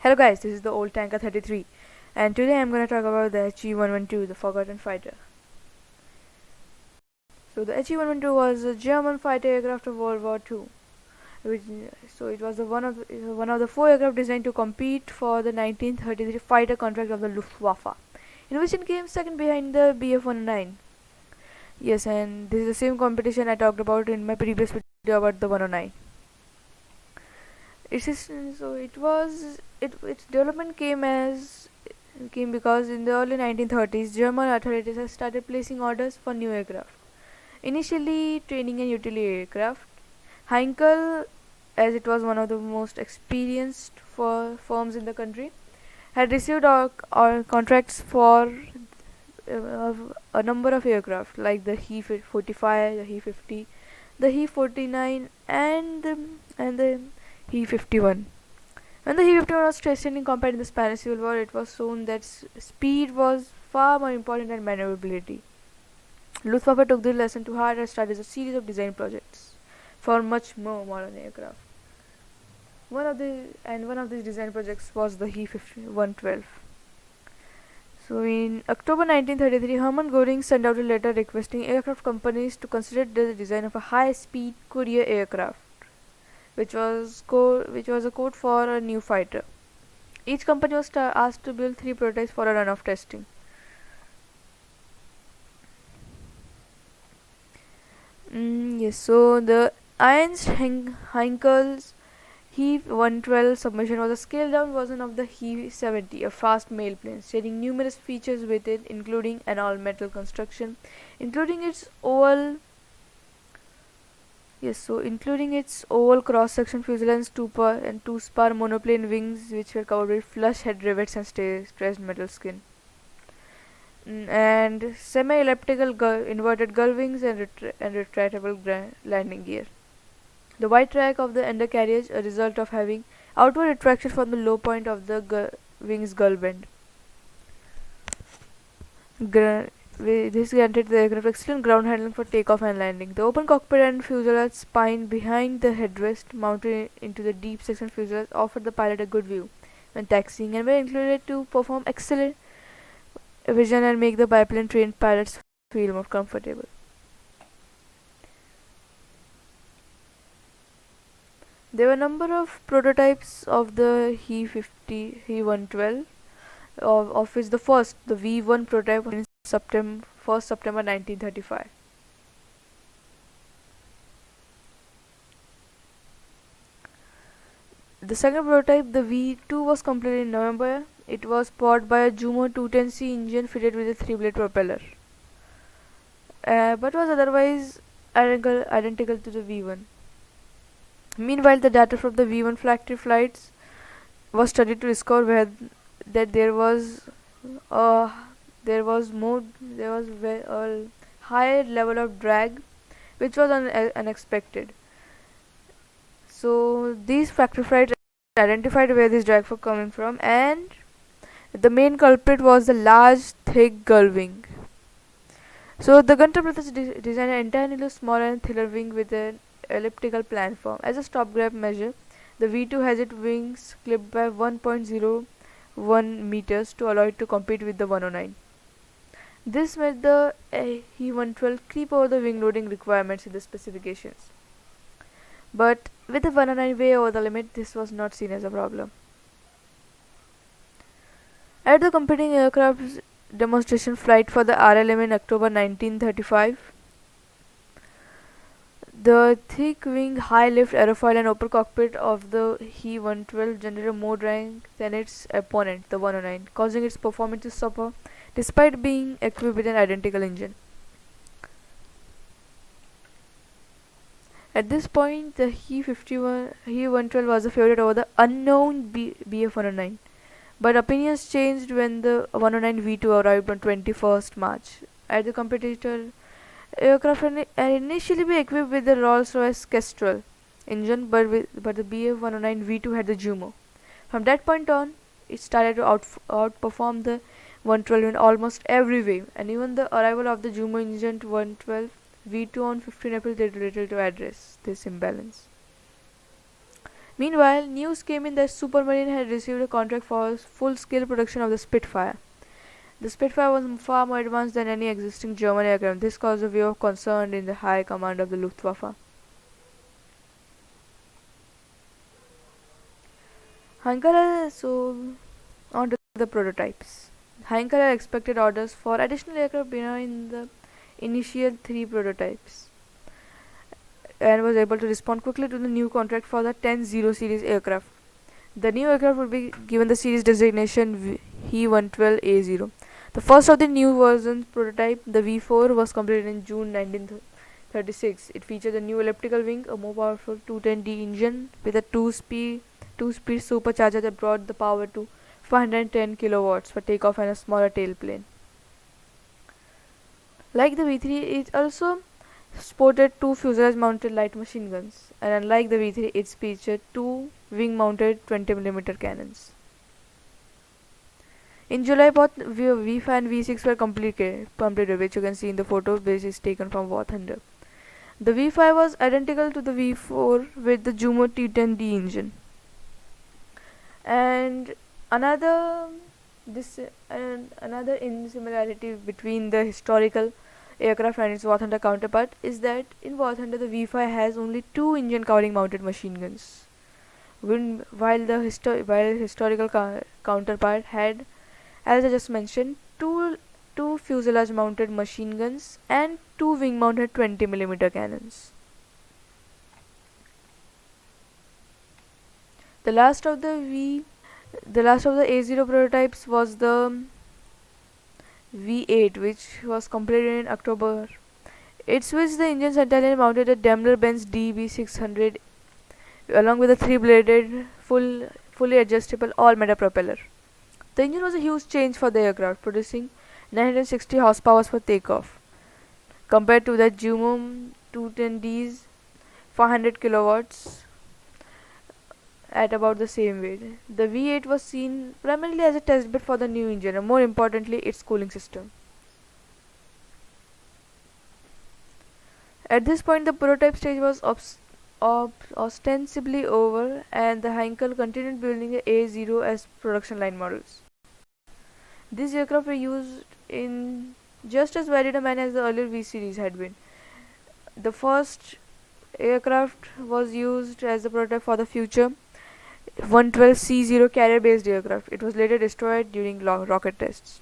Hello guys, this is the Old Tanker 33 and today I'm gonna talk about the HE-112, the Forgotten Fighter. So the HE-112 was a German fighter aircraft of World War II. It was one of the four aircraft designed to compete for the 1933 fighter contract of the Luftwaffe, in which it came second behind the Bf-109. Yes, and this is the same competition I talked about in my previous video about the 109. Its development came because in the early 1930s German authorities had started placing orders for new aircraft, initially training and utility aircraft. Heinkel, as it was one of the most experienced firms in the country, had received contracts for a number of aircraft like the He-45, the He-50, the He-49 and the He-51. When the He-51 was tested in combat in the Spanish Civil War, it was shown that speed was far more important than maneuverability. Luftwaffe took this lesson to heart and started a series of design projects for much more modern aircraft. One of these design projects was the He-112. So in October 1933, Hermann Göring sent out a letter requesting aircraft companies to consider the design of a high-speed courier aircraft, which was a code for a new fighter. Each company was asked to build 3 prototypes for a run of testing. Yes, so the Ernst Heinkel's He-112 submission was a scaled-down version of the He-70, a fast mail plane, sharing numerous features with it, including an all-metal construction, including its oval cross-section fuselage and two-spar monoplane wings, which were covered with flush head rivets and stressed metal skin, and semi-elliptical inverted gull wings and retractable landing gear. The wide track of the undercarriage, a result of having outward retraction from the low point of the wing's gull bend. This granted the aircraft excellent ground handling for takeoff and landing. The open cockpit and fuselage spine behind the headrest, mounted into the deep section fuselage, offered the pilot a good view when taxiing and were included to perform excellent vision and make the biplane trained pilots feel more comfortable. There were a number of prototypes of the He-112, of which the first, the V1 prototype, was in 1st September 1935. The second prototype, the V2, was completed in November. It was powered by a Jumo 210C engine fitted with a 3-blade propeller, but was otherwise identical to the V1. Meanwhile, the data from the V1 factory flights was studied to discover that there was a higher level of drag, which was unexpected. So these factory flights identified where this drag was coming from, and the main culprit was the large, thick gull wing. So the Gunter brothers designed an entirely smaller and thinner wing with an elliptical platform. As a stopgap measure, the V2 has its wings clipped by 1.01 meters to allow it to compete with the 109. This made the He-112 creep over the wing loading requirements in the specifications. But with the 109 way over the limit, this was not seen as a problem. At the competing aircraft's demonstration flight for the RLM in October 1935, the thick wing, high lift aerofoil and upper cockpit of the He-112 generated more drag than its opponent, the 109, causing its performance to suffer despite being equipped with an identical engine. At this point, the He-112 was a favorite over the unknown Bf-109, but opinions changed when the 109 V2 arrived on 21st March. At the competitor aircraft had initially been equipped with the Rolls-Royce Kestrel engine, but the Bf-109 V2 had the Jumo. From that point on, it started to outperform the 112 in almost every way, and even the arrival of the Jumo engine to 112 V2 on 15 April did little to address this imbalance. Meanwhile, news came in that Supermarine had received a contract for full-scale production of the Spitfire. The Spitfire was far more advanced than any existing German aircraft. This caused a wave of concern in the high command of the Luftwaffe. Heinkel on to the prototypes. Heinkel had expected orders for additional aircraft behind the initial three prototypes and was able to respond quickly to the new contract for the 10-0 series aircraft. The new aircraft would be given the series designation V112A0. The first of the new version prototype, the V4, was completed in June 1936. It featured a new elliptical wing, a more powerful 210D engine with a two-speed supercharger that brought the power to 510 kilowatts for takeoff and a smaller tailplane. Like the V3, it also sported two fuselage-mounted light machine guns, and unlike the V3, it featured two wing-mounted 20mm cannons. In July, both V5 and V6 were completed, which you can see in the photo, which is taken from War Thunder. The V5 was identical to the V4 with the Jumo T10D engine. And another similarity between the historical aircraft and its War Thunder counterpart is that in War Thunder the V5 has only two engine cowling mounted machine guns, while the historical counterpart had, as I just mentioned, two fuselage mounted machine guns and two wing mounted 20mm cannons. The last of the A0 prototypes was the V8, which was completed in October. It switched the engines entirely and mounted a Daimler-Benz DB600 along with a three-bladed, fully adjustable all-metal propeller. The engine was a huge change for the aircraft, producing 960 horsepower for takeoff, compared to the Jumo 210D's 400 kilowatts at about the same weight. The V8 was seen primarily as a testbed for the new engine and more importantly its cooling system. At this point the prototype stage was ostensibly over and the Heinkel continued building the A0 as production line models. These aircraft were used in just as varied a manner as the earlier V series had been. The first aircraft was used as the prototype for the future 112C0 carrier-based aircraft. It was later destroyed during rocket tests.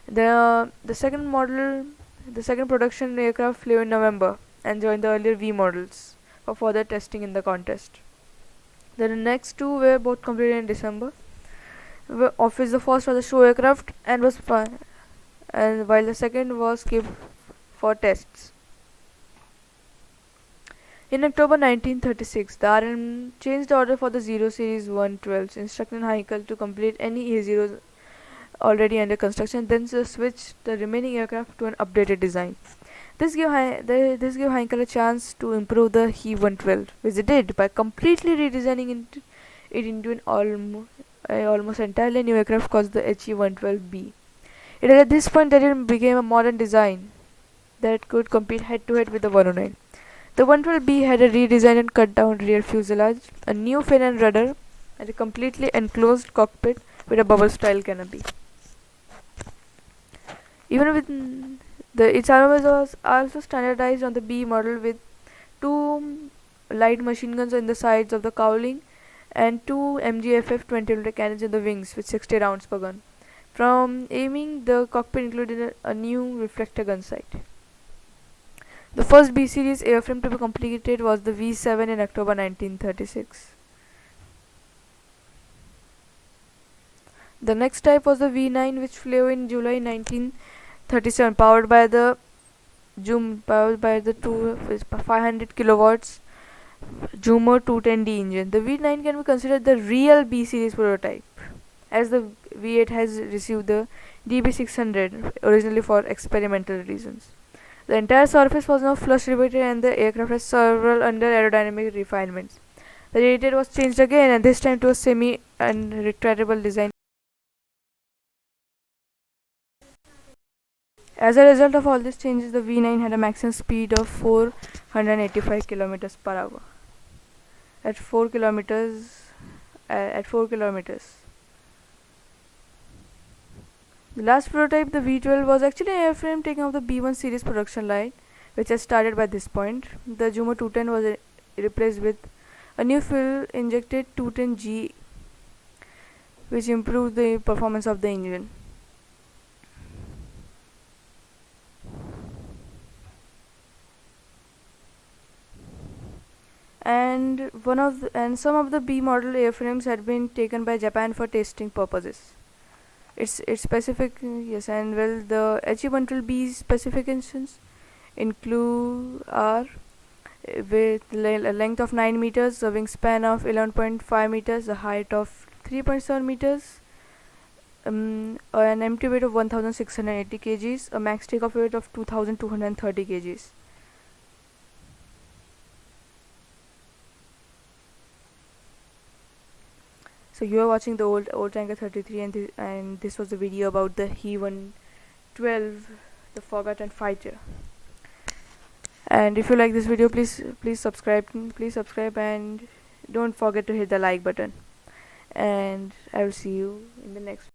The second production aircraft flew in November and joined the earlier V models for further testing in the contest. The next two were both completed in December, of which the first was a show aircraft and while the second was kept for tests. In October 1936, the RM changed the order for the 0 Series 112s, instructing Heinkel to complete any A0s already under construction, then switch the remaining aircraft to an updated design. This gave Heinkel a chance to improve the He-112, which it did by completely redesigning it into an almost entirely new aircraft called the He-112B. It is at this point that it became a modern design that could compete head-to-head with the 109. The 112B had a redesigned and cut-down rear fuselage, a new fin and rudder, and a completely enclosed cockpit with a bubble-style canopy. Even with its armor was also standardized on the B model with two light machine guns on the sides of the cowling and two MGFF 20mm cannons in the wings with 60 rounds per gun. From aiming, the cockpit included a new reflector gun sight. The first B series airframe to be completed was the V7 in October 1936. The next type was the V9, which flew in July 1937, powered by the 500 kilowatts Jumo 210D engine. The V9 can be considered the real B series prototype, as the V8 has received the DB600 originally for experimental reasons. The entire surface was now flush rebated and the aircraft has several under aerodynamic refinements. The radiator was changed again and this time to a semi and retractable design. As a result of all these changes, the V9 had a maximum speed of 485 km per hour. at 4 kilometers. At 4 kilometers. The last prototype, the V12, was actually an airframe taken off the B1 series production line, which has started by this point. The Jumo 210 was replaced with a new fuel-injected 210G, which improved the performance of the engine. And some of the B model airframes had been taken by Japan for testing purposes. It's specific, yes, and well, the HE-112B specifications include are with a length of 9 meters, a wingspan of 11.5 meters, a height of 3.7 meters, an empty weight of 1680 kgs, a max takeoff weight of 2230 kgs. So you are watching the old Tanker 33, and this was the video about the He-112, the forgotten fighter. And if you like this video, please subscribe, and don't forget to hit the like button. And I will see you in the next